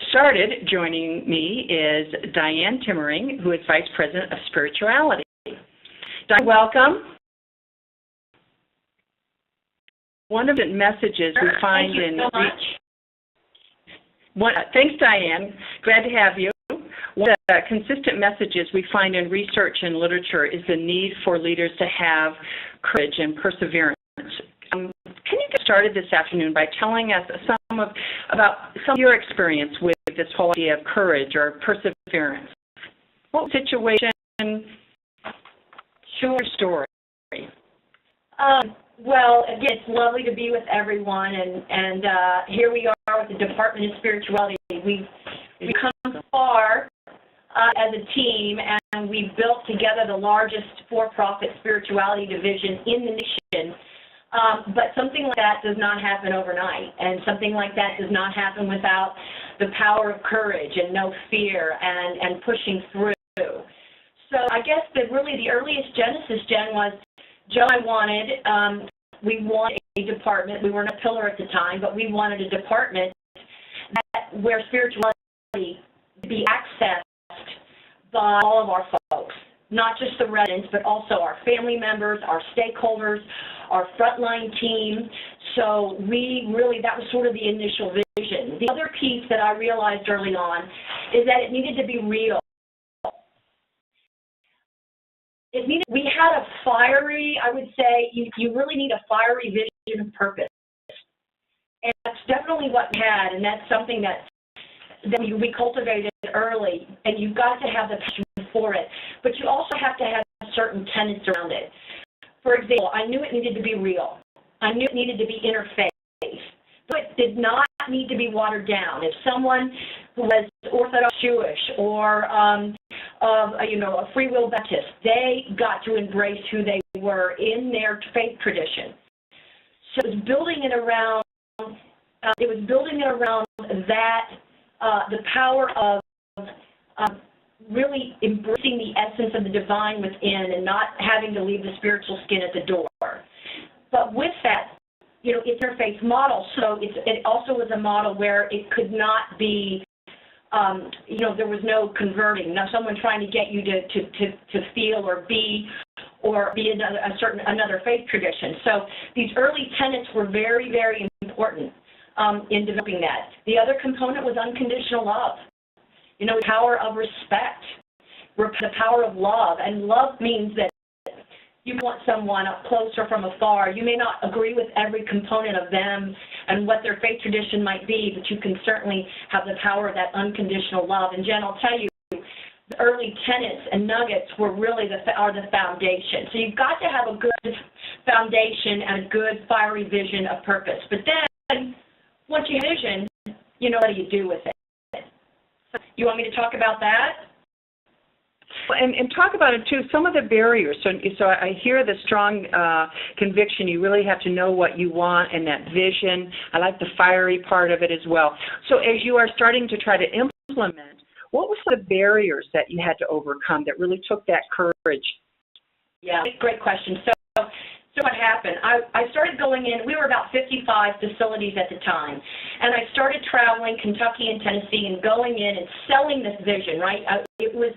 Started. Joining me is Dianne Timmering, who is Vice President of Spirituality. Dianne, welcome. One of the messages we find in... Thanks, Dianne. Glad to have you. One of the consistent messages we find in research and literature is the need for leaders to have courage and perseverance. Can you get started this afternoon by telling us about some of your experience with this whole idea of courage or perseverance? What situation? Sure. Story. Well, again, it's lovely to be with everyone, and here we are with the Department of Spirituality. We've come far as a team, and we've built together the largest for-profit spirituality division in the nation. But something like that does not happen overnight, and something like that does not happen without the power of courage and no fear and pushing through. So I guess that really the earliest genesis, Jen, was Joe and I we wanted a department. We weren't a pillar at the time, but we wanted a department where spirituality could be accessed by all of our folks, not just the residents, but also our family members, our stakeholders, our frontline team. So that was sort of the initial vision. The other piece that I realized early on is that it needed to be real. We had a fiery, I would say, you really need a fiery vision of purpose. And that's definitely what we had, and that's something that we cultivated early, and you've got to have the passion for it. But you also have to have certain tenets around it. For example, I knew it needed to be real. I knew it needed to be interfaith. But it did not need to be watered down. If someone who was Orthodox Jewish or a Free Will Baptist, they got to embrace who they were in their faith tradition. So it was building it around that, the power of really embracing the essence of the divine within and not having to leave the spiritual skin at the door. But with that, it's interfaith model, so it also was a model where it could not be, there was no converting, no someone trying to get you to feel or be another faith tradition. So these early tenets were very, very important in developing that. The other component was unconditional love. The power of respect, the power of love, and love means that you want someone up close or from afar. You may not agree with every component of them and what their faith tradition might be, but you can certainly have the power of that unconditional love. And Jen, I'll tell you, the early tenets and nuggets were really are the foundation. So you've got to have a good foundation and a good fiery vision of purpose. But then, once you have vision, what do you do with it? You want me to talk about that? And talk about it, too, some of the barriers. So I hear the strong conviction you really have to know what you want and that vision. I like the fiery part of it as well. So as you are starting to try to implement, what were some of the barriers that you had to overcome that really took that courage? Yeah, great question. So what happened? I started going in, we were about 55 facilities at the time, and I started traveling Kentucky and Tennessee and going in and selling this vision, right? It was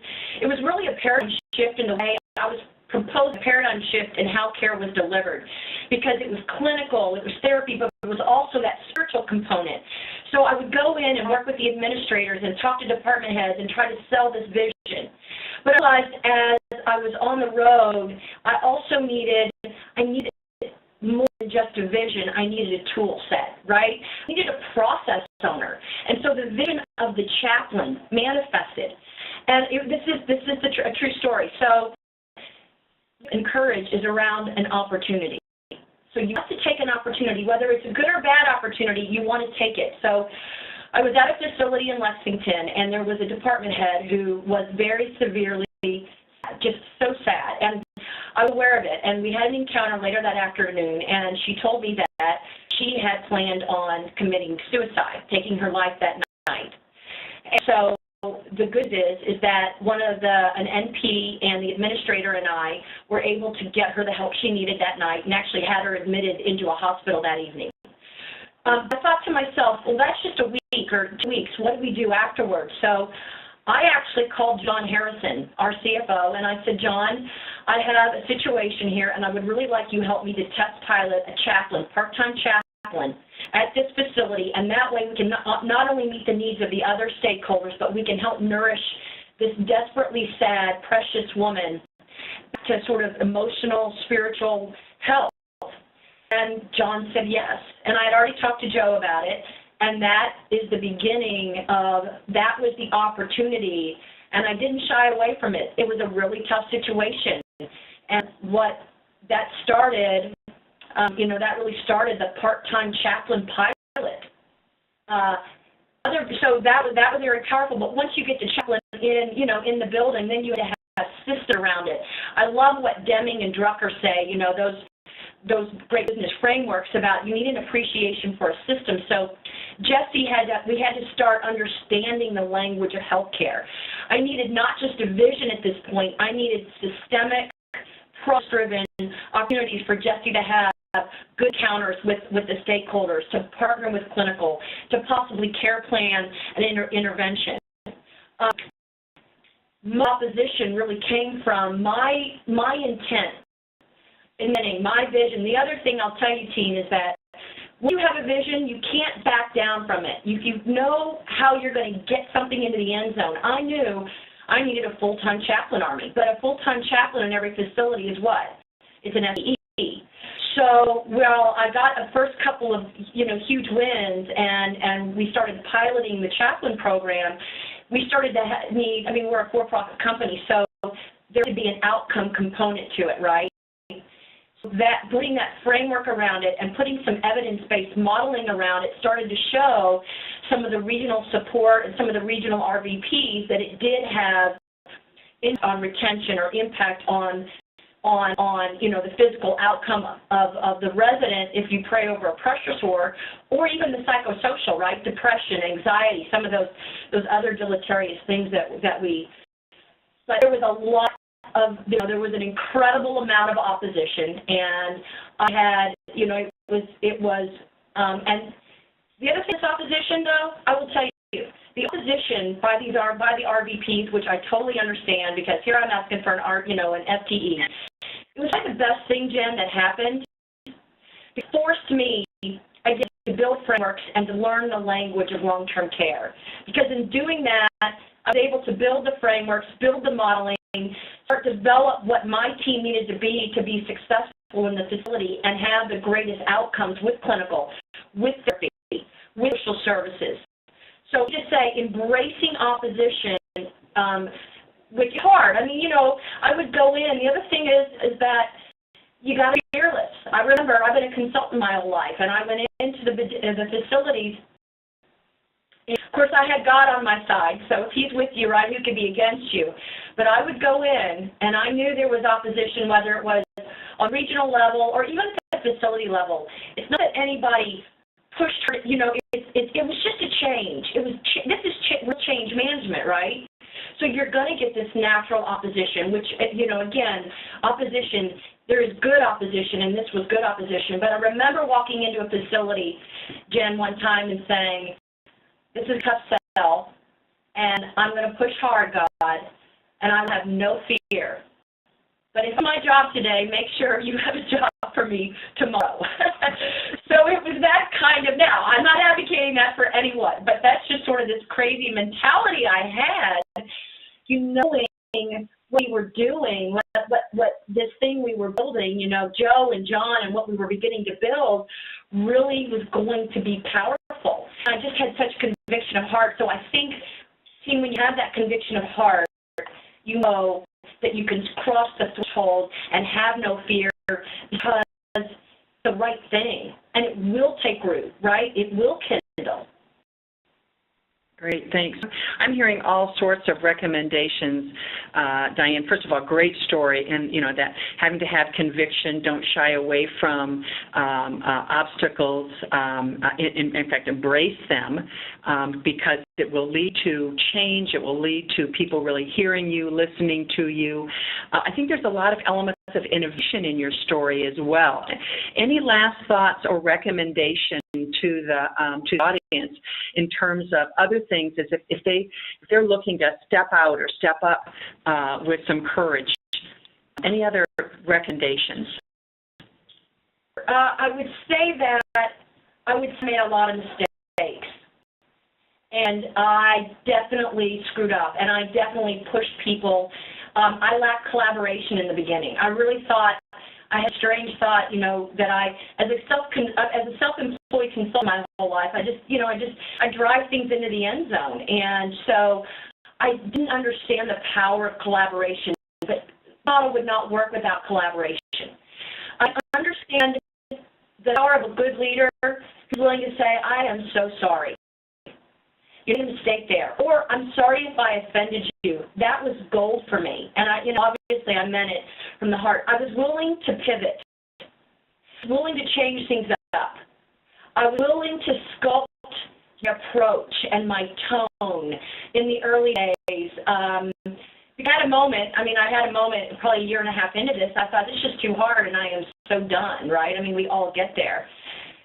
really a paradigm shift in the way I was proposing, a paradigm shift in how care was delivered, because it was clinical, it was therapy, but it was also that spiritual component. So I would go in and work with the administrators and talk to department heads and try to sell this vision. But I realized as I was on the road, I needed more than just a vision. I needed a tool set, right? I needed a process owner. And so the vision of the chaplain manifested. And this is a true story. So courage is around an opportunity. So you have to take an opportunity, whether it's a good or bad opportunity, you want to take it. So I was at a facility in Lexington, and there was a department head who was very severely just so sad, and I was aware of it, and we had an encounter later that afternoon, and she told me that she had planned on committing suicide, taking her life that night. And so the good is that an NP and the administrator and I were able to get her the help she needed that night and actually had her admitted into a hospital that evening. I thought to myself, well, that's just a week or 2 weeks. What do we do afterwards? So I actually called John Harrison, our CFO, and I said, John, I have a situation here, and I would really like you to help me to test pilot a chaplain, part-time chaplain, at this facility, and that way we can not only meet the needs of the other stakeholders, but we can help nourish this desperately sad, precious woman to sort of emotional, spiritual health. And John said yes. And I had already talked to Joe about it, and that is the beginning of, that was the opportunity, and I didn't shy away from it. It was a really tough situation. And what that started, that really started the part-time chaplain pilot. So that was very powerful. But once you get the chaplain in the building, then you have to have a system around it. I love what Deming and Drucker say. Those great business frameworks about you need an appreciation for a system. So we had to start understanding the language of healthcare. I needed not just a vision at this point. I needed systemic, process-driven opportunities for Jessie to have good counters with the stakeholders, to partner with clinical, to possibly care plan and intervention. My opposition really came from my intent, and my vision. The other thing I'll tell you, team, is that when you have a vision, you can't back down from it. You know how you're going to get something into the end zone. I knew I needed a full-time chaplain army, but a full-time chaplain in every facility is what? It's an FTE. So, I got a first couple of, huge wins, and we started piloting the chaplain program. We started to we're a for-profit company, so there would be an outcome component to it, right? That putting that framework around it and putting some evidence-based modeling around it started to show some of the regional support and some of the regional RVPs that it did have on retention or impact on the physical outcome of the resident if you pray over a pressure sore, or even the psychosocial, right? Depression, anxiety, some of those other deleterious things that we. But there was a lot there was an incredible amount of opposition, and I had, it was, and the other thing is opposition, though, I will tell you, the opposition by the RVPs, which I totally understand, because here I'm asking for an FTE. It was like the best thing, Jen, that happened. It forced me, to build frameworks and to learn the language of long-term care, because in doing that, I was able to build the frameworks, build the modeling, start to develop what my team needed to be successful in the facility and have the greatest outcomes with clinical, with therapy, with social services. So just say embracing opposition, which is hard. I would go in. The other thing is that you got to be fearless. I remember I've been a consultant my whole life, and I went into the facilities. Of course, I had God on my side, so if He's with you, right, who could be against you? But I would go in, and I knew there was opposition, whether it was on regional level or even at the facility level. It's not that anybody pushed her, it was just a change. This is real change management, right? So you're going to get this natural opposition, which, again, opposition, there is good opposition, and this was good opposition. But I remember walking into a facility, Jen, one time and saying, this is a tough sell, and I'm going to push hard, God, and I have no fear. But if it's my job today, make sure you have a job for me tomorrow. So it was that kind of, now, I'm not advocating that for anyone, but that's just sort of this crazy mentality I had, knowing what we were doing, what this thing we were building, Joe and John and what we were beginning to build really was going to be powerful. I just had such conviction of heart. So I think, team, when you have that conviction of heart, you know that you can cross the threshold and have no fear because it's the right thing. And it will take root, right? It will kindle. Great, thanks. I'm hearing all sorts of recommendations, Dianne. First of all, great story, and that having to have conviction, don't shy away from obstacles. In fact, embrace them because it will lead to change. It will lead to people really hearing you, listening to you. I think there's a lot of elements of innovation in your story as well. Any last thoughts or recommendation to the audience in terms of other things, as if they're looking to step out or step up with some courage? Any other recommendations? I would say that I would make a lot of mistakes. And I definitely screwed up, and I definitely pushed people. I lacked collaboration in the beginning. I really thought, I had a strange thought, that as a self-employed consultant my whole life, I drive things into the end zone. And so I didn't understand the power of collaboration, but the model would not work without collaboration. I understand the power of a good leader who's willing to say, I am so sorry. You made a mistake there. Or, I'm sorry if I offended you. That was gold for me. And obviously I meant it from the heart. I was willing to pivot. I was willing to change things up. I was willing to sculpt my approach and my tone in the early days. I had a moment probably a year and a half into this. I thought, this is just too hard and I am so done, right? We all get there.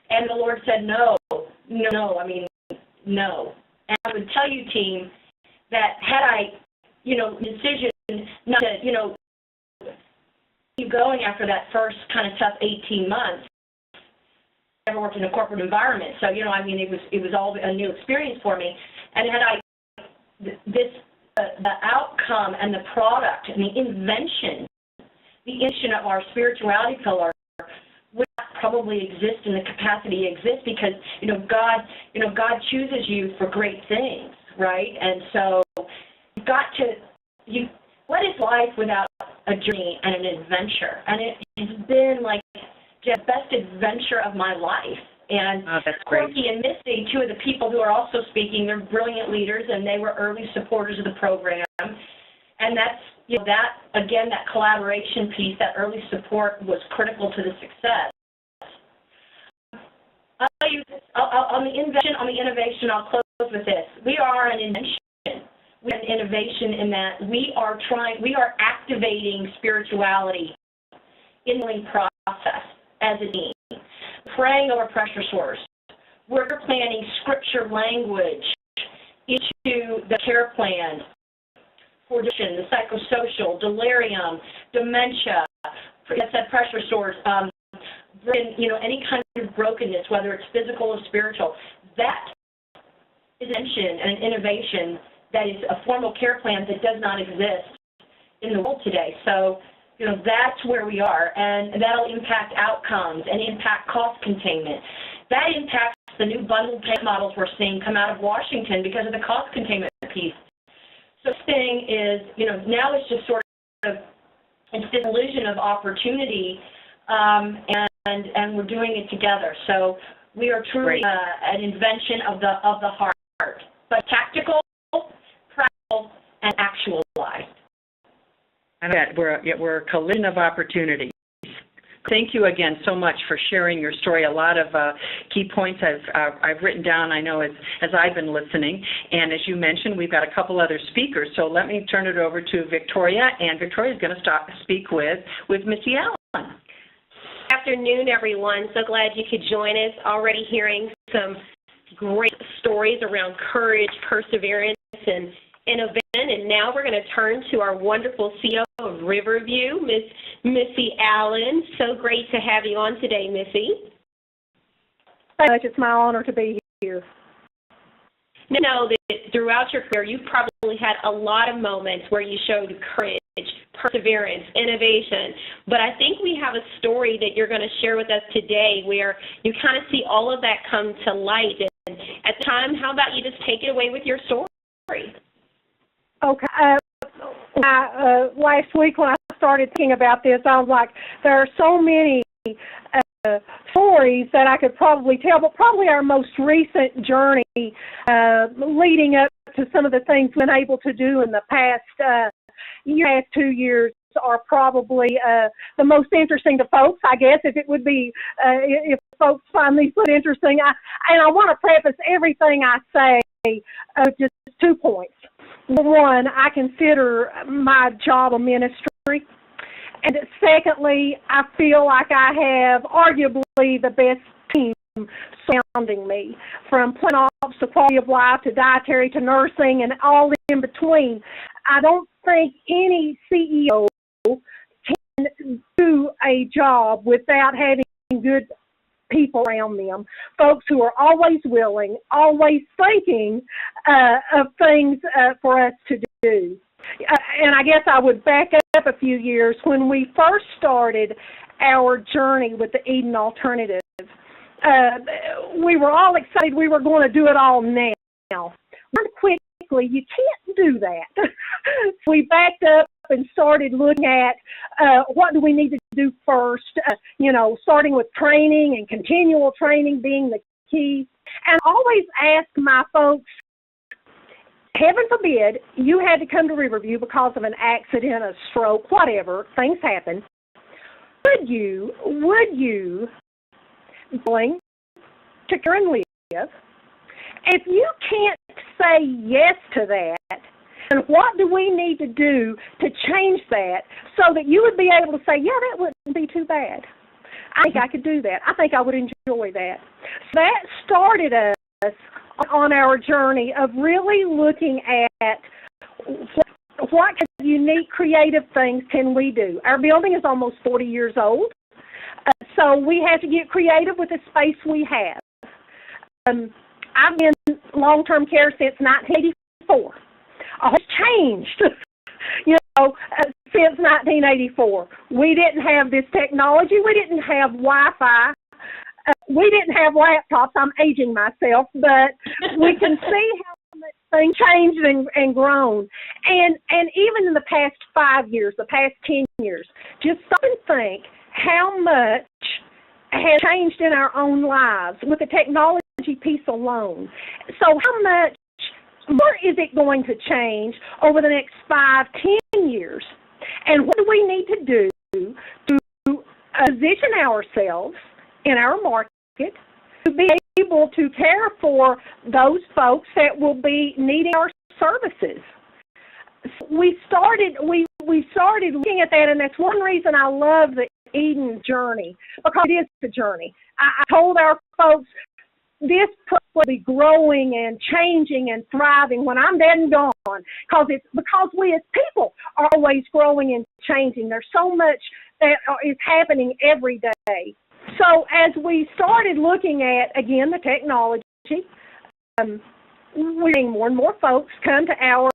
And the Lord said, no. And I would tell you, team, that had I, decision not to, keep going after that first kind of tough 18 months, I never worked in a corporate environment. So, it was all a new experience for me. And had the outcome and the product and the invention of our spirituality pillar would not probably exist in the capacity it exists, because God chooses you for great things, right? And so you've got to what is life without a journey and an adventure? And it has been like the best adventure of my life. And Corky and Misty, two of the people who are also speaking, they're brilliant leaders, and they were early supporters of the program. And that's that collaboration piece, that early support was critical to the success. I'll tell you, on the innovation, I'll close with this. We are an invention. We're an innovation in that we are activating spirituality in the process as a team. Praying over pressure sores. We're planning scripture language into the care plan for addiction, the psychosocial, delirium, dementia, pressure sores, any kind of brokenness, whether it's physical or spiritual. That is an invention and an innovation that is a formal care plan that does not exist in the world today. So, that's where we are, and that'll impact outcomes and impact cost containment. That impacts the new bundled pay models we're seeing come out of Washington because of the cost containment piece. So this thing is, now it's just sort of, it's this illusion of opportunity, and we're doing it together. So we are truly an invention of the heart, but tactical, practical, and actualized. And that we're a collision of opportunities. Thank you again so much for sharing your story. A lot of key points I've written down, I know, as I've been listening. And as you mentioned, we've got a couple other speakers. So let me turn it over to Victoria, and Victoria's going to speak with Missy Allen. Good afternoon, everyone. So glad you could join us. Already hearing some great stories around courage, perseverance, and innovation. And now we're going to turn to our wonderful CEO of Riverview, Miss Missy Allen. So great to have you on today, Missy. Thank you much. It's my honor to be here. I know that throughout your career, you've probably had a lot of moments where you showed courage, perseverance, innovation. But I think we have a story that you're going to share with us today where you kind of see all of that come to light. And at the time, how about you just take it away with your story? Okay. Last week when I started thinking about this, I was like, there are so many stories that I could probably tell, but probably our most recent journey leading up to some of the things we've been able to do in the past 2 years are probably the most interesting to folks, I guess, if it would be, if folks find these interesting. And I want to preface everything I say just 2 points. One, I consider my job a ministry. And secondly, I feel like I have arguably the best team surrounding me, from plant ops to quality of life to dietary to nursing and all in between. I don't think any CEO can do a job without having good people around them, folks who are always willing, always thinking of things for us to do. And I guess I would back up a few years. When we first started our journey with the Eden Alternative, we were all excited we were going to do it all now. Quickly, you can't do that. We backed up and started looking at what do we need to do first, starting with training and continual training being the key. And I always ask my folks, heaven forbid you had to come to Riverview because of an accident, a stroke, whatever, things happen. Would you be willing to care and live? If you can't say yes to that, and what do we need to do to change that so that you would be able to say, yeah, that wouldn't be too bad. I think I could do that. I think I would enjoy that. So that started us on our journey of really looking at what unique, creative things can we do. Our building is almost 40 years old, so we have to get creative with the space we have. I've been in long-term care since 1984. It's changed, since 1984. We didn't have this technology. We didn't have Wi-Fi. We didn't have laptops. I'm aging myself, but we can see how much things changed and grown. And even in the past 5 years, the past 10 years, just stop and think how much has changed in our own lives with the technology piece alone. So how much more is it going to change over the next 5, 10 years? And what do we need to do to position ourselves in our market to be able to care for those folks that will be needing our services? We started looking at that, and that's one reason I love the Eden journey, because it is the journey. I told our folks, this will be growing and changing and thriving when I'm dead and gone, because we as people are always growing and changing. There's so much that is happening every day. So as we started looking at, again, the technology, we're seeing more and more folks come to our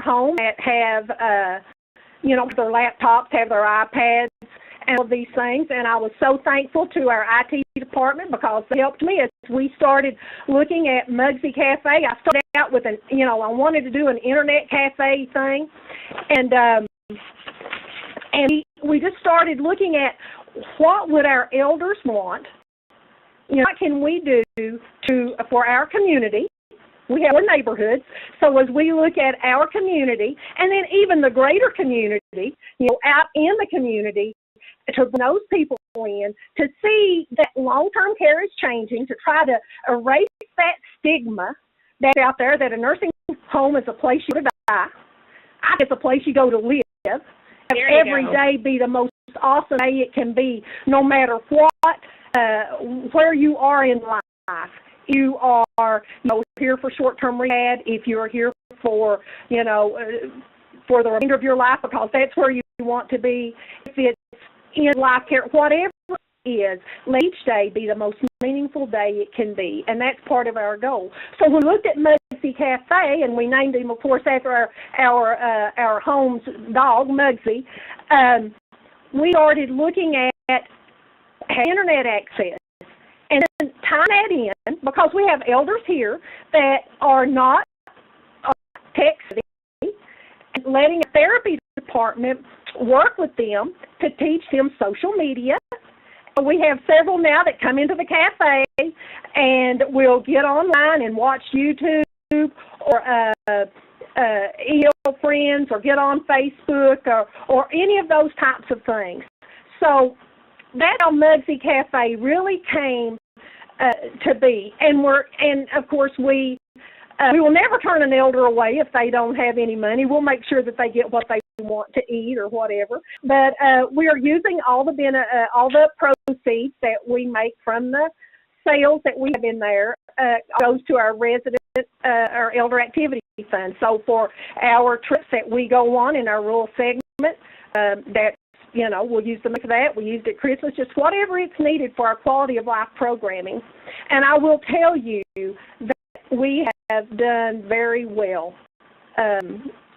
home that have, their laptops, have their iPads, and all of these things. And I was so thankful to our IT department because they helped me as we started looking at Mugsy Cafe. I started out with I wanted to do an internet cafe thing, and we just started looking at what would our elders want. What can we do for our community? We have our neighborhoods, so as we look at our community, and then even the greater community, out in the community, to bring those people in, to see that long-term care is changing, to try to erase that stigma that's out there that a nursing home is a place you go to die. It's a place you go to live. Every day be the most awesome day it can be, no matter what, where you are in life. You are here for short-term rehab, if you're here for, for the remainder of your life, because that's where you want to be. If it's in life care, whatever it is, let each day be the most meaningful day it can be, and that's part of our goal. So we looked at Mugsy Cafe, and we named him, of course, after our home's dog, Mugsy. We started looking at internet access and then tying that in, because we have elders here that are not tech-savvy, and letting a therapy department work with them to teach them social media. We have several now that come into the cafe and will get online and watch YouTube or email friends or get on Facebook or any of those types of things. So that's how Mugsy Cafe really came to be. And of course we We will never turn an elder away if they don't have any money. We'll make sure that they get what they want to eat or whatever. But we are using all the proceeds that we make from the sales that we have in there goes to our our elder activity fund. So for our trips that we go on in our rural segment, we'll use the money for that. We used it at Christmas, just whatever it's needed for our quality of life programming. And I will tell you that we have done very well.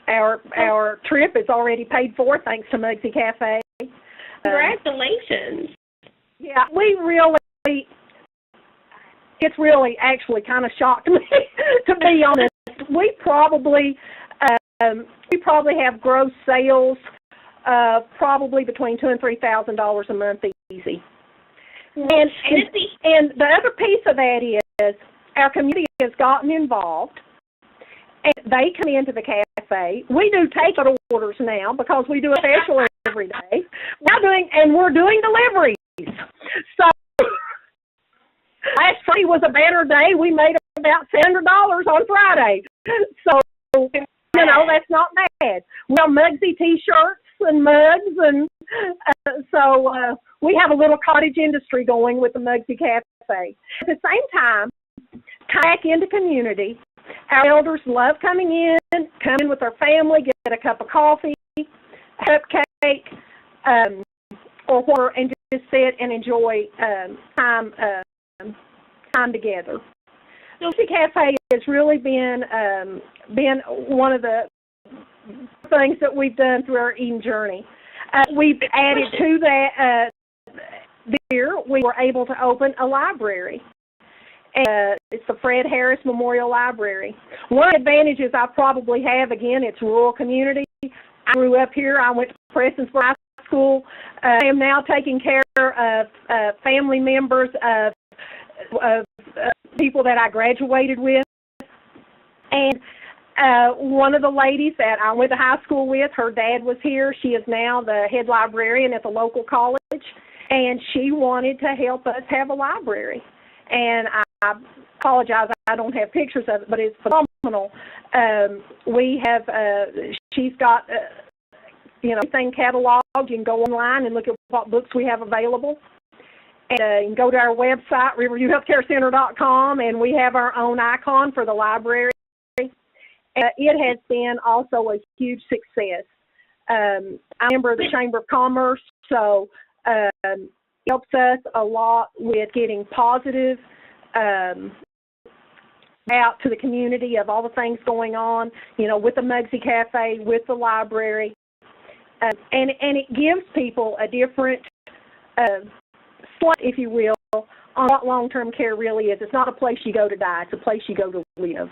Our trip is already paid for thanks to Mugsy Cafe. Congratulations. Yeah, it's really actually kind of shocked me, to be honest. We probably have gross sales probably between $2,000 and $3,000 a month easy. And the other piece of that is our community has gotten involved, and they come into the cafe. We do take orders now because we do a special every day. We're doing deliveries. So last Friday was a banner day. We made about $700 on Friday. So, that's not bad. We have Mugsy T-shirts and mugs, and so we have a little cottage industry going with the Mugsy Cafe. At the same time, back into community. Our elders love coming in with their family, get a cup of coffee, a cupcake, or whatever, and just sit and enjoy time together. Mugsy Cafe has really been one of the things that we've done through our Eden journey. We've added to that this year. We were able to open a library. It's the Fred Harris Memorial Library. One of the advantages I probably have, again, it's rural community. I grew up here. I went to Prestonsburg High School. I am now taking care of family members of people that I graduated with. And one of the ladies that I went to high school with, her dad was here. She is now the head librarian at the local college, and she wanted to help us have a library. And I apologize, I don't have pictures of it, but it's phenomenal. She's got, everything cataloged. You can go online and look at what books we have available. And you can go to our website, riverviewhealthcarecenter.com, and we have our own icon for the library. It has been also a huge success. I'm a member of the Chamber of Commerce, so it helps us a lot with getting positive out to the community of all the things going on, with the Mugsy Cafe, with the library. And it gives people a different slant, if you will, on what long-term care really is. It's not a place you go to die. It's a place you go to live.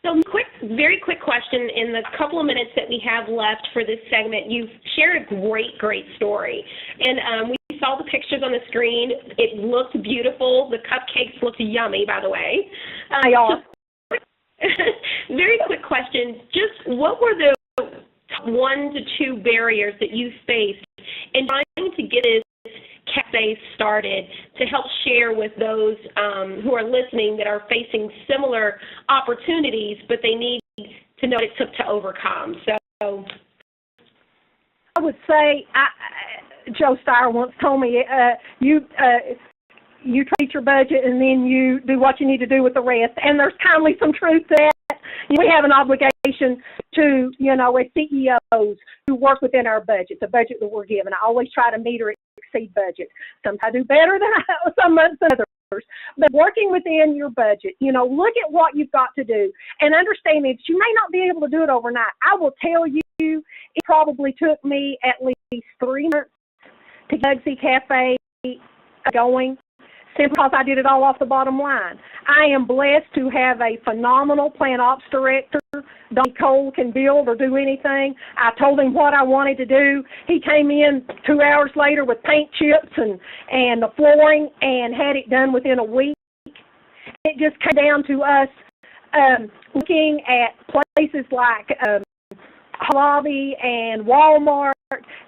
So very quick question. In the couple of minutes that we have left for this segment, you've shared a great story. And we saw the pictures on the screen. It looked beautiful. The cupcakes looked yummy, by the way. They are. Very quick question. Just what were the top 1 to 2 barriers that you faced in trying to get this cafe started, to help share with those who are listening that are facing similar opportunities, but they need to know what it took to overcome? So I would say, Joe Steyer once told me, you treat your budget and then you do what you need to do with the rest. And there's kindly some truth to that. We have an obligation to, as CEOs who work within our budget, the budget that we're given. I always try to meet or exceed budget. Sometimes I do better than some months than others. But working within your budget, look at what you've got to do and understand that you may not be able to do it overnight. I will tell you, it probably took me at least 3 months to get Mugsy Cafe going, simply because I did it all off the bottom line. I am blessed to have a phenomenal plant ops director. Don Cole can build or do anything. I told him what I wanted to do. He came in 2 hours later with paint chips and the flooring and had it done within a week. It just came down to us looking at places like Hobby and Walmart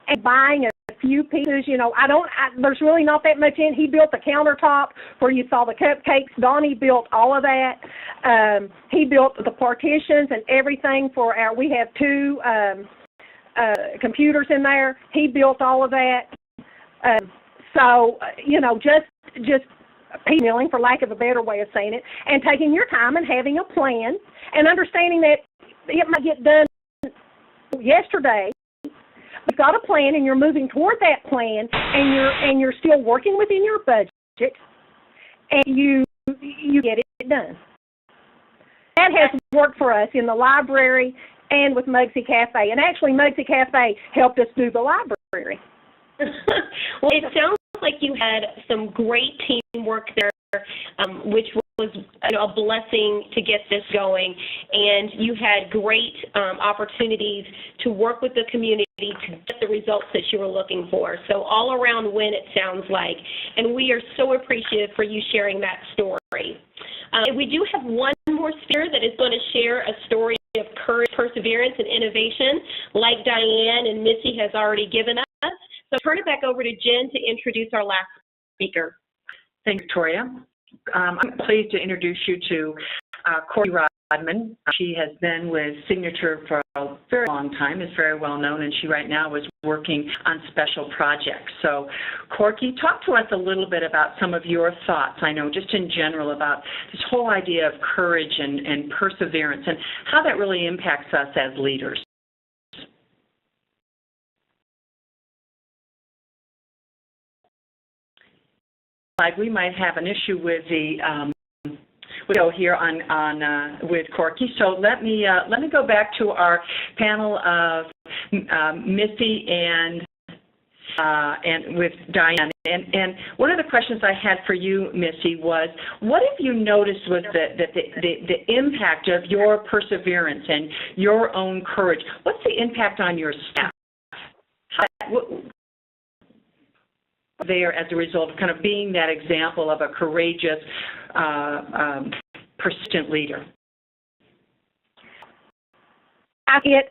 and buying a few pieces. There's really not that much in. He built the countertop where you saw the cupcakes. Donnie built all of that. He built the partitions and everything for we have 2 computers in there. He built all of that. So, just piecemealing, for lack of a better way of saying it, and taking your time and having a plan and understanding that it might get done yesterday. You've got a plan and you're moving toward that plan, and you're still working within your budget, and you get it done. That has worked for us in the library and with Mugsy Cafe, and actually Mugsy Cafe helped us do the library. Well, it sounds like you had some great teamwork there, which was a blessing to get this going, and you had great opportunities to work with the community to get the results that you were looking for. So all around win, it sounds like, and we are so appreciative for you sharing that story. We do have one more speaker that is going to share a story of courage, perseverance, and innovation, like Dianne and Missy has already given us. So turn it back over to Jen to introduce our last speaker. Thanks, Victoria. I'm pleased to introduce you to Corey Rodman. She has been with Signature for a very long time, is very well known, and she right now is working on special projects. So, Corky, talk to us a little bit about some of your thoughts, I know, just in general, about this whole idea of courage and perseverance and how that really impacts us as leaders. We might have an issue with the video here on with Corky. So let me go back to our panel of Missy and with Dianne. And one of the questions I had for you, Missy, was what have you noticed was the impact of your perseverance and your own courage? What's the impact on your staff? There as a result of kind of being that example of a courageous, persistent leader? We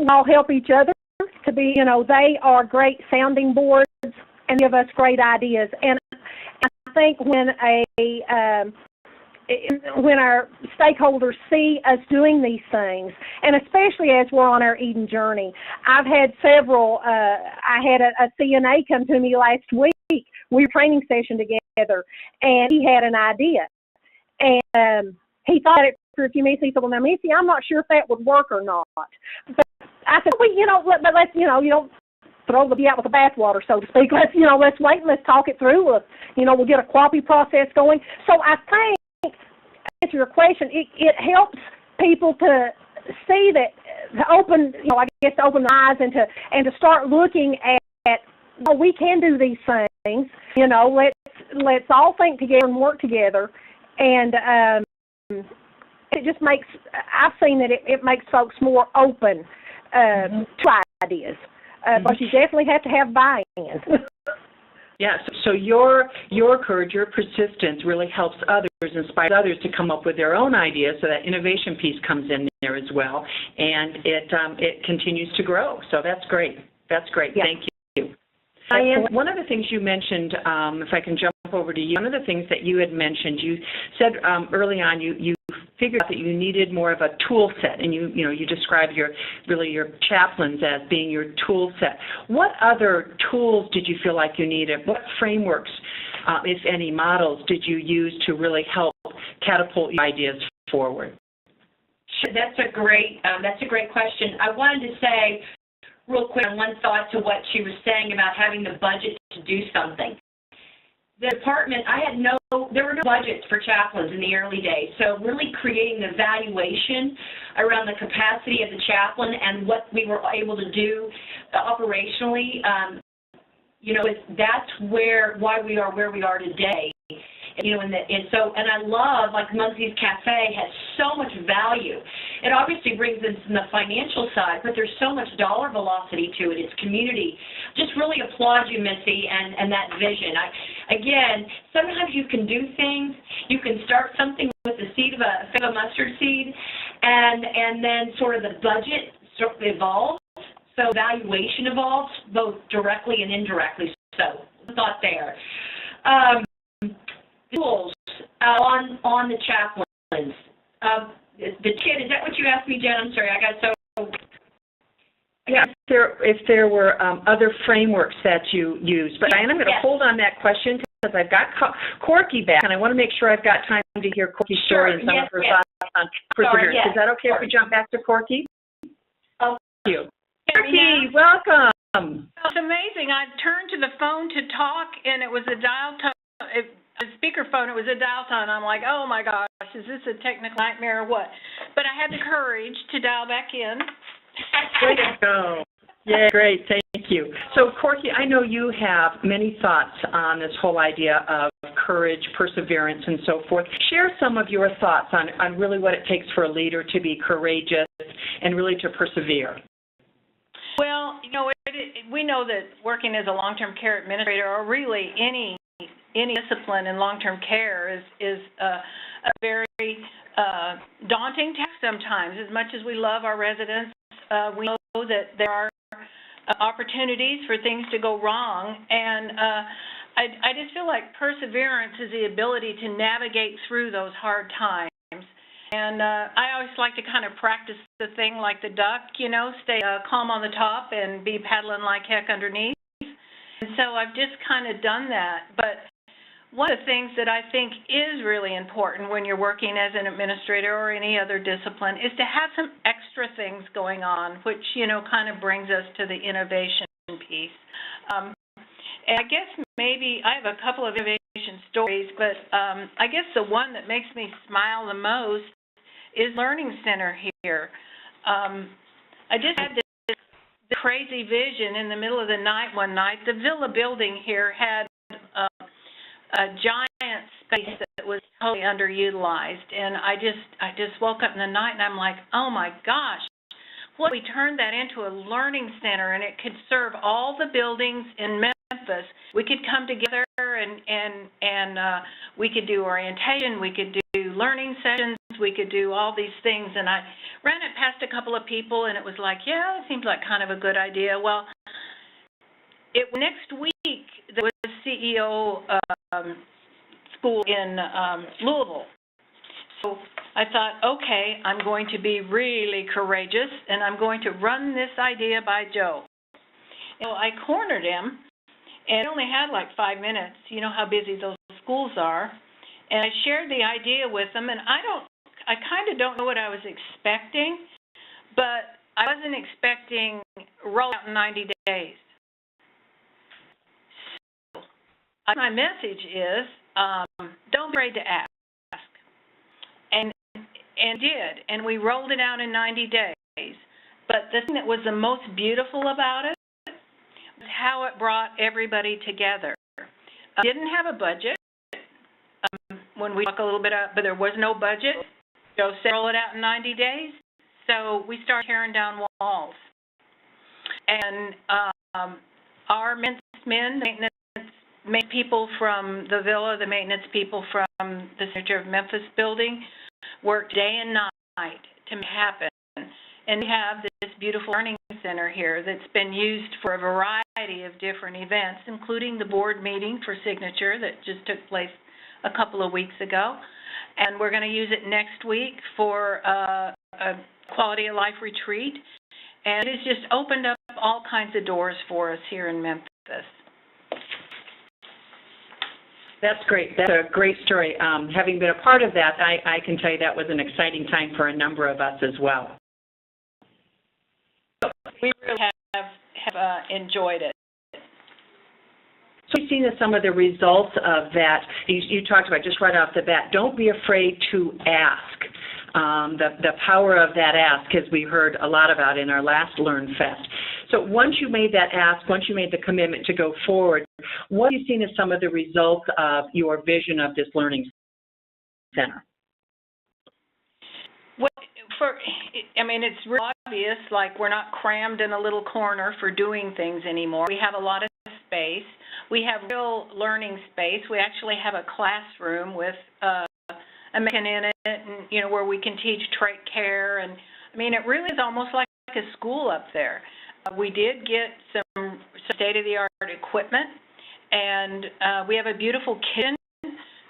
all help each other to be, they are great sounding boards and give us great ideas. And I think when our stakeholders see us doing these things, and especially as we're on our Eden journey. I've had several, I had a CNA come to me last week. We were training session together, and he had an idea. And he thought it for a few minutes. He said, well, now, Missy, I'm not sure if that would work or not. But I said, well, but let's, you don't throw the baby out with the bathwater, so to speak. Let's wait and let's talk it through. We'll get a quality process going. So I think, to answer your question, it helps people to see that, to open, to open their eyes and to start looking at we can do these things. Let's all think together and work together, and it just makes. I've seen that it makes folks more open to ideas, but you definitely have to have buy-in. Yeah, so your courage, your persistence really helps others, inspires others to come up with their own ideas, so that innovation piece comes in there as well, and it continues to grow. So that's great. That's great. Yeah. Thank you. Dianne, one of the things you mentioned, if I can jump over to you, one of the things that you had mentioned, you said early on you figured out that you needed more of a tool set, and you described your chaplains as being your tool set. What other tools did you feel like you needed? What frameworks, if any, models did you use to really help catapult your ideas forward? Sure, that's a great question. I wanted to say real quick one thought to what she was saying about having the budget to do something. The department, there were no budgets for chaplains in the early days, so really creating the valuation around the capacity of the chaplain and what we were able to do operationally, that's why we are where we are today. And I love, like Mugsy's Cafe has so much value. It obviously brings in the financial side, but there's so much dollar velocity to it. It's community. Just really applaud you, Missy, and that vision. Again, sometimes you can do things. You can start something with the seed of a mustard seed, and then sort of the budget evolves. So valuation evolves both directly and indirectly. So thought there. Tools on the chaplains. The kid, is that what you asked me, Jen? I'm sorry, I got so... Yeah, if there were other frameworks that you use. But Diane, I'm going to hold on that question because I've got Corky back, and I want to make sure I've got time to hear Corky's story and some of her thoughts on perseverance. Is that okay if we jump back to Corky? Thank you. Corky, welcome. It's amazing. I turned to the phone to talk, and it was a dial tone. A speakerphone, it was a dial tone. I'm like, oh my gosh, is this a technical nightmare or what? But I had the courage to dial back in. Way to go. Yeah, great. Thank you. So, Corky, I know you have many thoughts on this whole idea of courage, perseverance, and so forth. Share some of your thoughts on really what it takes for a leader to be courageous and really to persevere. Well, you know, we know that working as a long-term care administrator, or really any discipline in long-term care, is a very daunting task sometimes. As much as we love our residents, we know that there are opportunities for things to go wrong, and I just feel like perseverance is the ability to navigate through those hard times. And I always like to kind of practice the thing like the duck, you know, stay calm on the top and be paddling like heck underneath. And so I've just kind of done that. But one of the things that I think is really important when you're working as an administrator or any other discipline is to have some extra things going on, which, you know, kind of brings us to the innovation piece. And I guess maybe I have a couple of innovation stories, but I guess the one that makes me smile the most is Learning Center here. I just had this crazy vision in the middle of the night one night. The Villa building here had a giant space that was totally underutilized, and I just woke up in the night and I'm like, oh my gosh, what if we turned that into a learning center and it could serve all the buildings in Memphis? We could come together and we could do orientation, we could do learning sessions, we could do all these things. And I ran it past a couple of people and it was like, yeah, it seems like kind of a good idea. Well, next week there was a CEO school in Louisville. So I thought, okay, I'm going to be really courageous and I'm going to run this idea by Joe. So I cornered him, and I only had like 5 minutes. You know how busy those schools are. And I shared the idea with them, and I kind of don't know what I was expecting, but I wasn't expecting roll out in 90 days. So my message is, don't be afraid to ask. And did, and we rolled it out in 90 days. But the thing that was the most beautiful about it was how it brought everybody together. Didn't have a budget. When we talk a little bit about, but there was no budget. Joe said roll it out in 90 days. So we started tearing down walls. And our maintenance people from the Villa, the maintenance people from the Center of Memphis building, worked day and night to make it happen. And we have this beautiful learning center here that's been used for a variety of different events, including the board meeting for signature that just took place a couple of weeks ago. And we're going to use it next week for a quality of life retreat. And it's just opened up all kinds of doors for us here in Memphis. That's great. That's a great story. Having been a part of that, I can tell you that was an exciting time for a number of us as well. We really have enjoyed it. So we've seen some of the results of that. You talked about just right off the bat, don't be afraid to ask. The power of that ask, as we heard a lot about in our last Learn Fest. So once you made that ask, once you made the commitment to go forward, what have you seen as some of the results of your vision of this learning center? Well, it's really obvious, like we're not crammed in a little corner for doing things anymore. We have a lot of space. We have real learning space. We actually have a classroom with a mannequin in it, and where we can teach trait care, and it really is almost like a school up there. We did get some state-of-the-art equipment, and we have a beautiful kitchen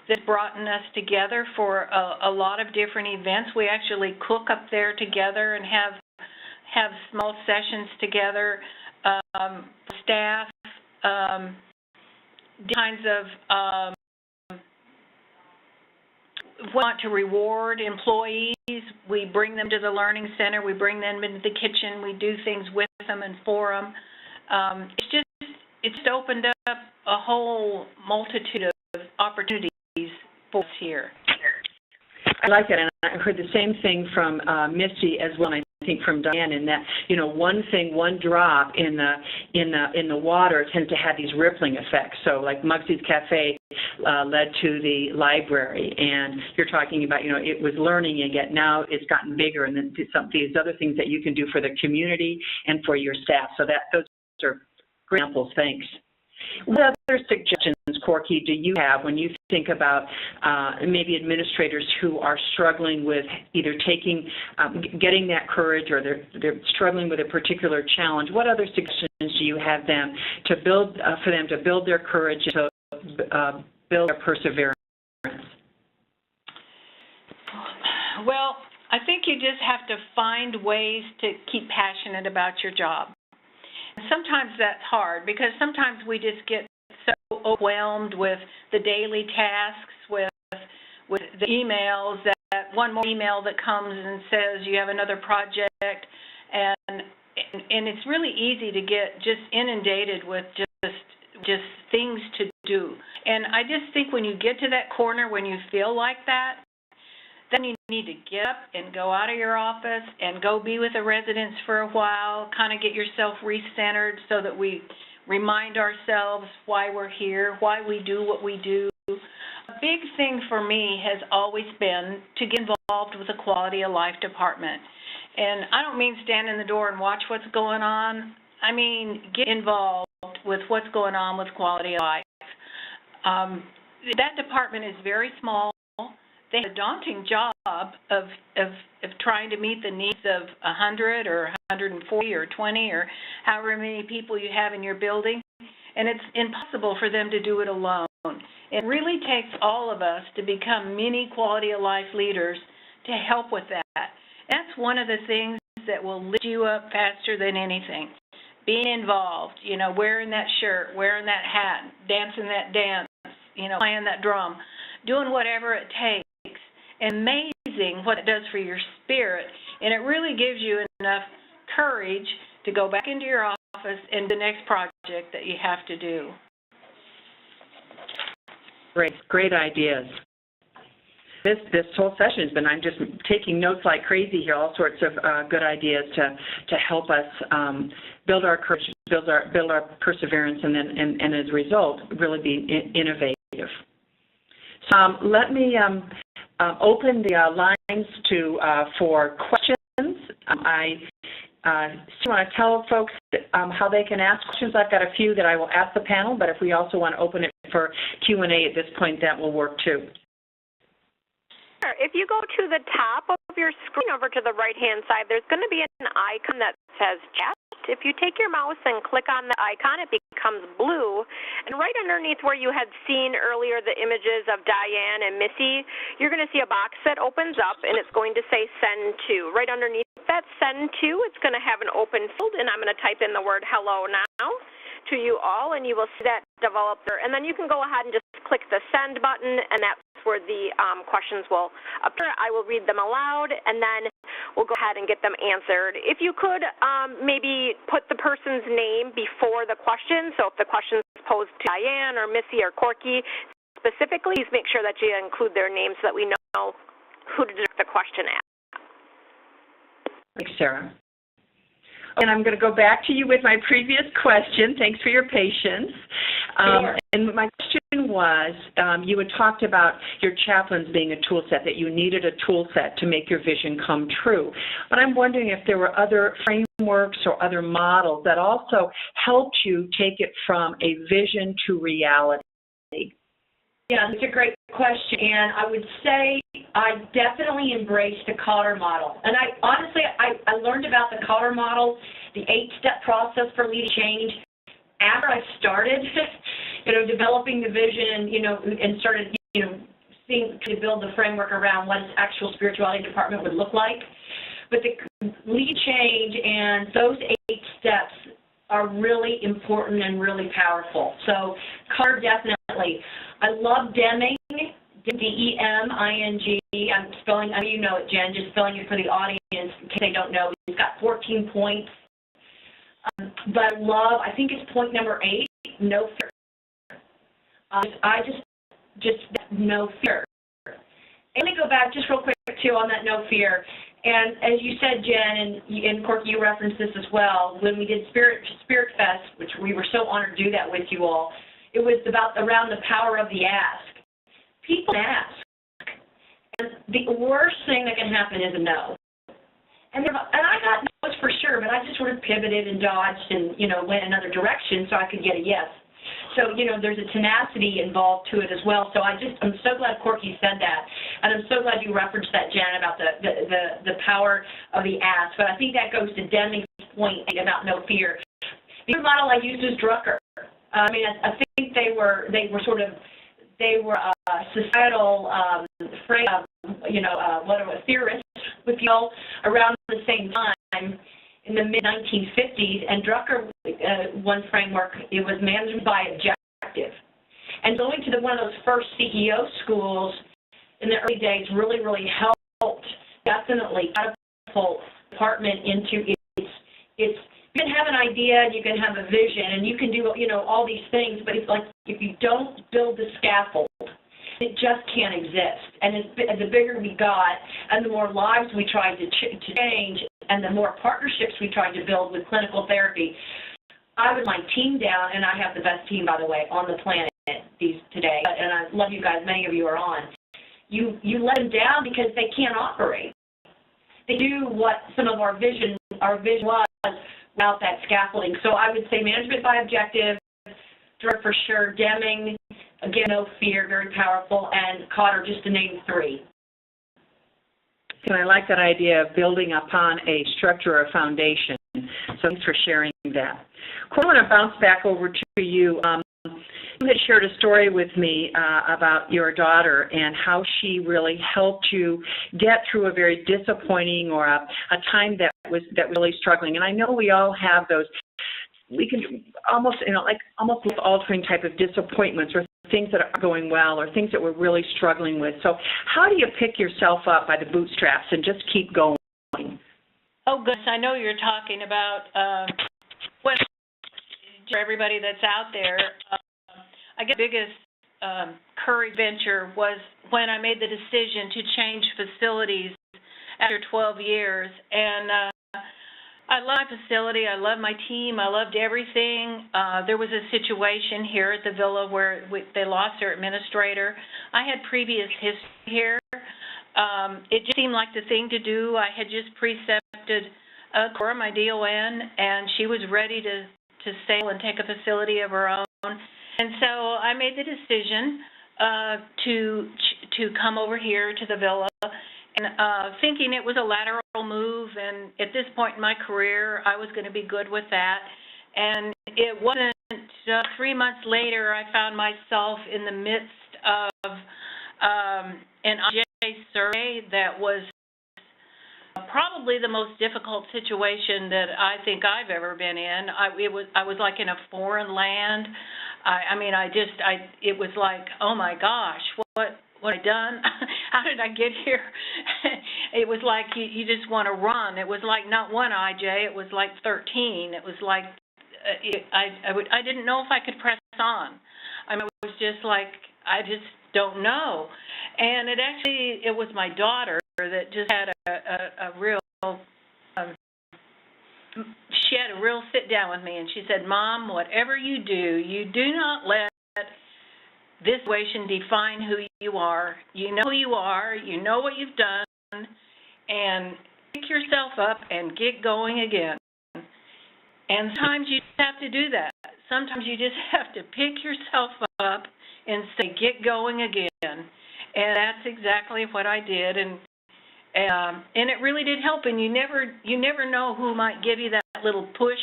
that's brought us together for a lot of different events. We actually cook up there together and have small sessions together, staff, kinds of want to reward employees. We bring them to the Learning Center. We bring them into the kitchen. We do things with them and for them. It's opened up a whole multitude of opportunities for us here. I like that, and I heard the same thing from Missy as well, and I think from Dianne, in that, you know, one drop in the water tends to have these rippling effects. So like Mugsy's Cafe led to the library, and you're talking about, you know, it was learning, and yet now it's gotten bigger, and then some these other things that you can do for the community and for your staff. So those are great examples. Thanks. What other suggestions, Corky, do you have when you think about maybe administrators who are struggling with either getting that courage, or they're struggling with a particular challenge? What other suggestions do you have them to build for them to build their courage, to build their perseverance? Well, I think you just have to find ways to keep passionate about your job. Sometimes that's hard, because sometimes we just get so overwhelmed with the daily tasks, with the emails, that one more email that comes and says you have another project, and it's really easy to get just inundated with just things to do. And I just think when you get to that corner, when you feel like that, then you need to get up and go out of your office and go be with the residents for a while, kind of get yourself recentered so that we remind ourselves why we're here, why we do what we do. A big thing for me has always been to get involved with the Quality of Life department. And I don't mean stand in the door and watch what's going on. I mean get involved with what's going on with Quality of Life. That department is very small. They have a daunting job of trying to meet the needs of 100 or 140 or 20 or however many people you have in your building, and it's impossible for them to do it alone. It really takes all of us to become mini quality of life leaders to help with that. That's one of the things that will lift you up faster than anything. Being involved, you know, wearing that shirt, wearing that hat, dancing that dance, you know, playing that drum, doing whatever it takes. Amazing what it does for your spirit, and it really gives you enough courage to go back into your office and the next project that you have to do. Great ideas. This whole session has been, I'm just taking notes like crazy here, all sorts of good ideas to help us build our courage, build our perseverance, and as a result, really be innovative. So let me open the lines for questions. I want to tell folks how they can ask questions. I've got a few that I will ask the panel, but if we also want to open it for Q&A at this point, that will work too. Sure. If you go to the top of your screen over to the right-hand side, there's going to be an icon that says chat. If you take your mouse and click on the icon, it becomes blue. And right underneath where you had seen earlier the images of Dianne and Missy, you're going to see a box that opens up, and it's going to say Send To. Right underneath that Send To, it's going to have an open field, and I'm going to type in the word hello now to you all, and you will see that develop there. And then you can go ahead and just click the Send button, and that's where the questions will appear. I will read them aloud, and then we'll go ahead and get them answered. If you could maybe put the person's name before the question, so if the question is posed to Dianne or Missy or Corky specifically, please make sure that you include their names so that we know who to direct the question at. Thanks, Sarah. And I'm going to go back to you with my previous question. Thanks for your patience. Sure. And my question was, you had talked about your chaplains being a tool set, that you needed a tool set to make your vision come true. But I'm wondering if there were other frameworks or other models that also helped you take it from a vision to reality. Yeah, that's a great question, and I would say I definitely embraced the Cotter model. And I honestly learned about the Cotter model, the 8-step process for leading change, after I started, developing the vision, and started, seeing to build the framework around what an actual spirituality department would look like. But the lead change and those 8 steps are really important and really powerful. So CARE definitely. I love Deming, D-E-M-I-N-G. I'm spelling, I know you know it, Jen, just spelling it for the audience in case they don't know. He's got 14 points. But I think it's point number 8, no fear. I just no fear. And let me go back just real quick, too, on that no fear. And as you said, Jen, and Corky, you referenced this as well, when we did Spirit Fest, which we were so honored to do that with you all, it was around the power of the ask. People ask. And the worst thing that can happen is a no. And I got no's for sure, but I just sort of pivoted and dodged and, went another direction so I could get a yes. So, there's a tenacity involved to it as well. So I'm so glad Corky said that. And I'm so glad you referenced that, Jen, about the power of the ask. But I think that goes to Deming's point about no fear. The other model I used is Drucker. I think they were societal theorists with y'all around the same time in the mid-1950s, and Drucker, one framework, it was management by objective. And going to one of those first CEO schools in the early days really, really helped definitely catapult the department into its you can have an idea and you can have a vision and you can do, all these things, but it's like if you don't build the scaffold, it just can't exist. And the bigger we got and the more lives we tried to change and the more partnerships we tried to build with clinical therapy, I would my team down, and I have the best team, by the way, on the planet today, and I love you guys, many of you are on. You let them down because they can't operate. They do what some of our vision was without that scaffolding. So I would say management by objective, Dirk for sure, Deming, again, no fear, very powerful, and Cotter, just to name 3. And I like that idea of building upon a structure or foundation. So thanks for sharing that. Corey, I want to bounce back over to you. You had shared a story with me about your daughter and how she really helped you get through a very disappointing or a time that was really struggling. And I know we all have those. We can almost, almost life-altering type of disappointments or things that are going well or things that we're really struggling with. So how do you pick yourself up by the bootstraps and just keep going? Oh, goodness, I know you're talking about for everybody that's out there. I guess the biggest courage venture was when I made the decision to change facilities after 12 years. And I love my facility. I love my team. I loved everything. There was a situation here at the Villa where they lost their administrator. I had previous history here. It just seemed like the thing to do. I had just precepted Cora, my DON, and she was ready to sail and take a facility of her own. And so I made the decision to come over here to the Villa, and thinking it was a lateral move, and at this point in my career, I was going to be good with that. And it wasn't 3 months later, I found myself in the midst of an IJ survey that was probably the most difficult situation that I think I've ever been in. I was like in a foreign land. It was like, oh my gosh, what have I done? How did I get here? It was like you just want to run. It was like not one IJ, it was like 13. It was like I didn't know if I could press on. I mean, it was just like, I just don't know. And it was my daughter that just had a real, she had a real sit down with me, and she said, Mom, whatever you do not let this situation define who you are. You know who you are, you know what you've done, and pick yourself up and get going again. And sometimes you just have to do that. Sometimes you just have to pick yourself up and say, get going again. And that's exactly what I did, and it really did help. And you never know who might give you that little push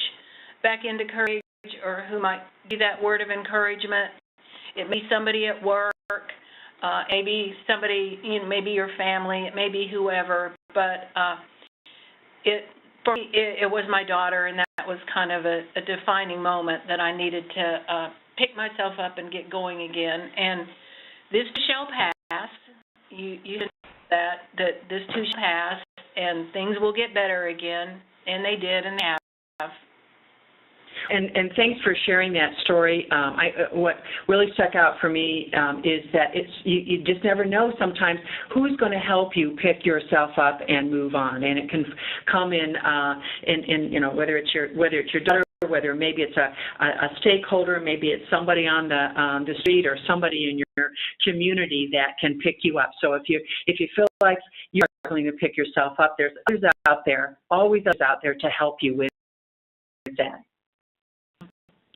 back into courage, or who might give you that word of encouragement. It may be somebody at work. maybe somebody, maybe your family, it may be whoever, but for me, it was my daughter, and that was kind of a defining moment that I needed to pick myself up and get going again. And this shall pass. You know that this too shall pass, and things will get better again, and they did, and they have. And thanks for sharing that story. What really stuck out for me is that you just never know sometimes who's going to help you pick yourself up and move on, and it can come in whether it's your daughter, whether maybe it's a stakeholder, maybe it's somebody on the street or somebody in your community that can pick you up. So if you feel like you're struggling to pick yourself up, there's others out there, always others out there to help you with that.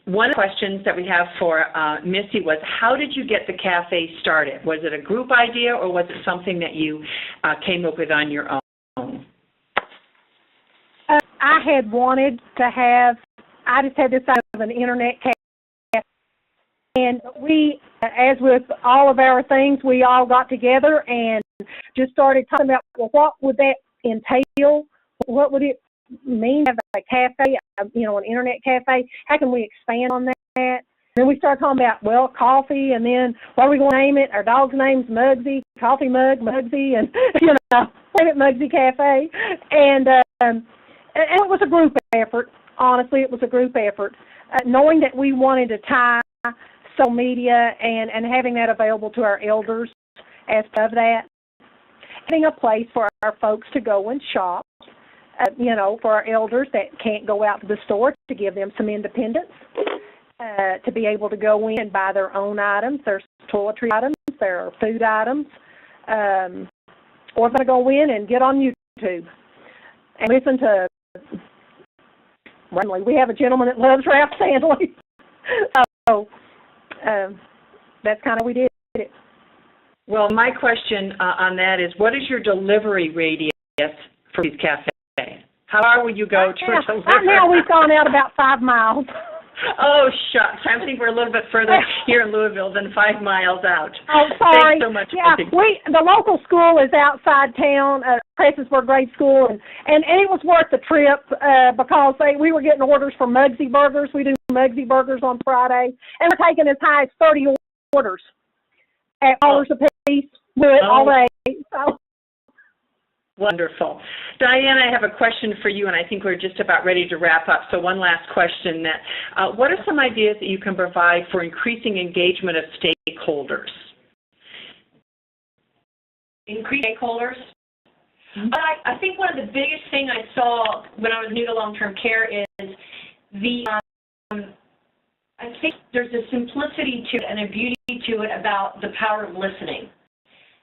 One of the questions that we have for Missy was, how did you get the cafe started? Was it a group idea, or was it something that you came up with on your own? I had wanted to have, I just had this idea of an internet cafe. And we, as with all of our things, we all got together and just started talking about, well, what would that entail? What would it mean to have a cafe, an internet cafe? How can we expand on that? And then we started talking about, well, coffee, and then what are we going to name it? Our dog's name's Muggsy, Coffee Mug, Muggsy, and, name it Muggsy Cafe. And it was a group effort. Honestly, it was a group effort. Knowing that we wanted to tie social media and having that available to our elders as part of that, having a place for our folks to go and shop, for our elders that can't go out to the store, to give them some independence, to be able to go in and buy their own items, their toiletry items, their food items, or they're going to go in and get on YouTube and listen to randomly. We have a gentleman that loves Ralph Sandley. So that's kind of we did it. Well, my question on that is, what is your delivery radius for these cafes? How far would you go to deliver? Right now we've gone out about 5 miles. Oh, shucks. I think we're a little bit further here in Louisville than 5 miles out. Oh, sorry. Thanks so much. Yeah, the local school is outside town, Prestonsburg Grade School, and it was worth the trip because we were getting orders for Muggsy Burgers. We do Muggsy Burgers on Friday, and we're taking as high as 30 orders at $1 a piece. Do it all day. So. Wonderful. Dianne, I have a question for you, and I think we're just about ready to wrap up. So one last question. What are some ideas that you can provide for increasing engagement of stakeholders? Increase stakeholders? But I think one of the biggest things I saw when I was new to long-term care is I think there's a simplicity to it and a beauty to it about the power of listening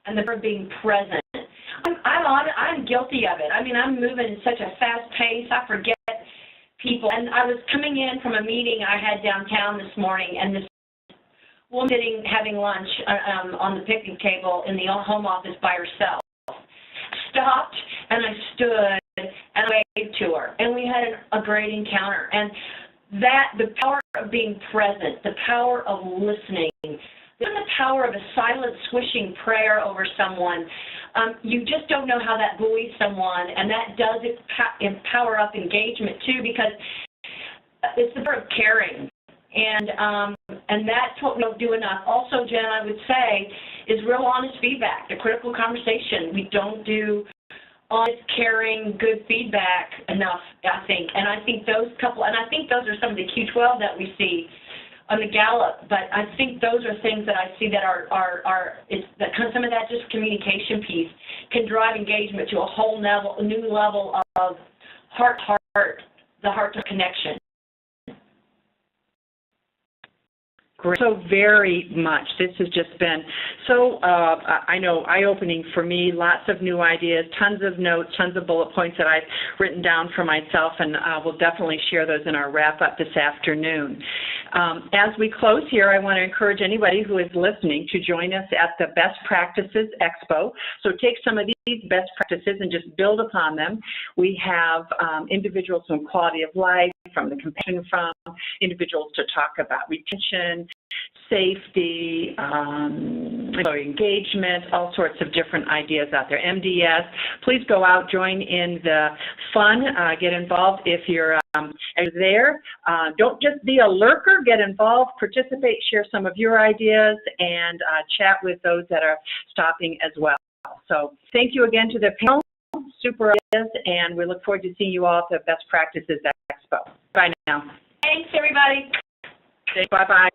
and the power of being present. I'm guilty of it. I mean, I'm moving at such a fast pace, I forget people. And I was coming in from a meeting I had downtown this morning, and this woman sitting having lunch on the picnic table in the home office by herself. Stopped, and I stood, and I waved to her, and we had a great encounter. And the power of being present, the power of listening, even the power of a silent swishing prayer over someone, you just don't know how that buoys someone, and that does empower up engagement too, because it's the power of caring, and that's what we don't do enough. Also, Jen, I would say, is real honest feedback, the critical conversation. We don't do honest, caring, good feedback enough, I think, and I think those are some of the Q12 that we see on the Gallup, but I think those are things that I see that some of that just communication piece can drive engagement to a whole new level of heart-to-heart, the heart-to connection. Great. So very much. This has just been so, I know, eye-opening for me, lots of new ideas, tons of notes, tons of bullet points that I've written down for myself, and we'll definitely share those in our wrap-up this afternoon. As we close here, I want to encourage anybody who is listening to join us at the Best Practices Expo. So take some of these best practices and just build upon them. We have individuals on quality of life, from the compassion from individuals to talk about retention, safety, employee engagement, all sorts of different ideas out there. MDS, please go out, join in the fun, get involved if you're there. Don't just be a lurker, get involved, participate, share some of your ideas, and chat with those that are stopping as well. So thank you again to the panel, super ideas, and we look forward to seeing you all at the Best Practices Expo. Bye now. Thanks, everybody. Bye-bye.